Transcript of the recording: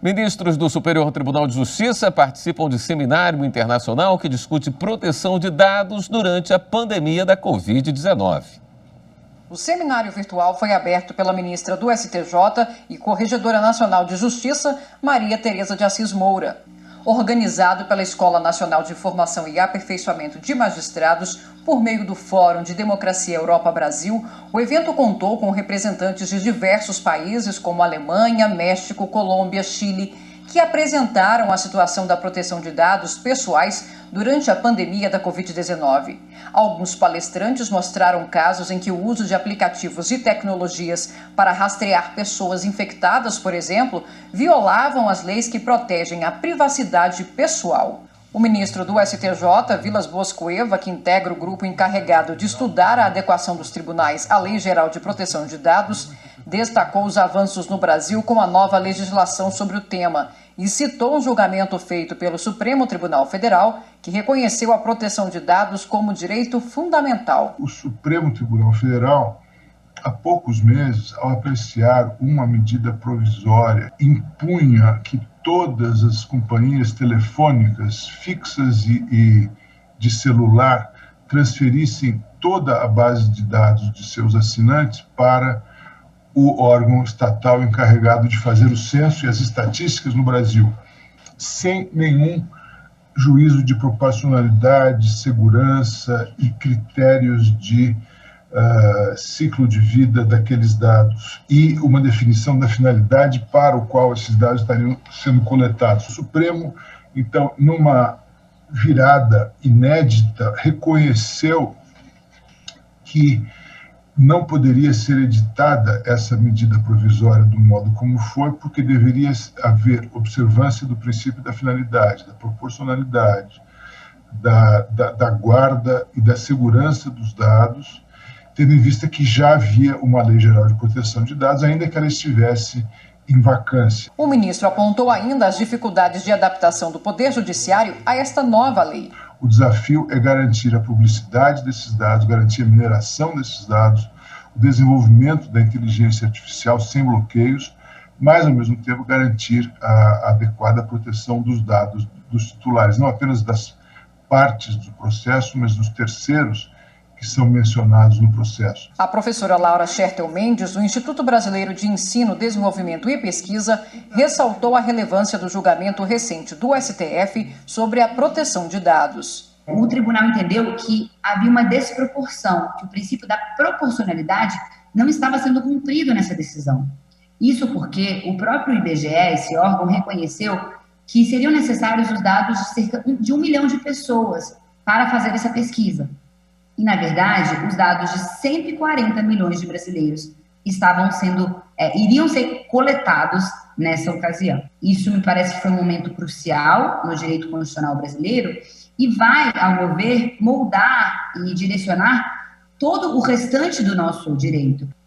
Ministros do Superior Tribunal de Justiça participam de seminário internacional que discute proteção de dados durante a pandemia da Covid-19. O seminário virtual foi aberto pela ministra do STJ e Corregedora Nacional de Justiça, Maria Tereza de Assis Moura. Organizado pela Escola Nacional de Formação e Aperfeiçoamento de Magistrados, por meio do Fórum de Democracia Europa-Brasil, o evento contou com representantes de diversos países como Alemanha, México, Colômbia, Chile, que apresentaram a situação da proteção de dados pessoais durante a pandemia da Covid-19. Alguns palestrantes mostraram casos em que o uso de aplicativos e tecnologias para rastrear pessoas infectadas, por exemplo, violavam as leis que protegem a privacidade pessoal. O ministro do STJ, Vilas Boas Cueva, que integra o grupo encarregado de estudar a adequação dos tribunais à Lei Geral de Proteção de Dados, destacou os avanços no Brasil com a nova legislação sobre o tema e citou um julgamento feito pelo Supremo Tribunal Federal que reconheceu a proteção de dados como direito fundamental. O Supremo Tribunal Federal, há poucos meses, ao apreciar uma medida provisória, impunha que todas as companhias telefônicas fixas e de celular transferissem toda a base de dados de seus assinantes para o órgão estatal encarregado de fazer o censo e as estatísticas no Brasil, sem nenhum juízo de proporcionalidade, segurança e critérios de ciclo de vida daqueles dados e uma definição da finalidade para o qual esses dados estariam sendo coletados. O Supremo, então, numa virada inédita, reconheceu que não poderia ser editada essa medida provisória do modo como foi, porque deveria haver observância do princípio da finalidade, da proporcionalidade, da guarda e da segurança dos dados, tendo em vista que já havia uma Lei Geral de Proteção de Dados, ainda que ela estivesse em vacância. O ministro apontou ainda as dificuldades de adaptação do Poder Judiciário a esta nova lei. O desafio é garantir a publicidade desses dados, garantir a mineração desses dados, o desenvolvimento da inteligência artificial sem bloqueios, mas, ao mesmo tempo, garantir a adequada proteção dos dados dos titulares, não apenas das partes do processo, mas dos terceiros que são mencionados no processo. A professora Laura Schertel Mendes, do Instituto Brasileiro de Ensino, Desenvolvimento e Pesquisa, ressaltou a relevância do julgamento recente do STF sobre a proteção de dados. O tribunal entendeu que havia uma desproporção, que o princípio da proporcionalidade não estava sendo cumprido nessa decisão. Isso porque o próprio IBGE, esse órgão, reconheceu que seriam necessários os dados de cerca de 1 milhão de pessoas para fazer essa pesquisa. E, na verdade, os dados de 140 milhões de brasileiros iriam ser coletados nessa ocasião. Isso me parece que foi um momento crucial no direito constitucional brasileiro e vai, ao meu ver, moldar e direcionar todo o restante do nosso direito.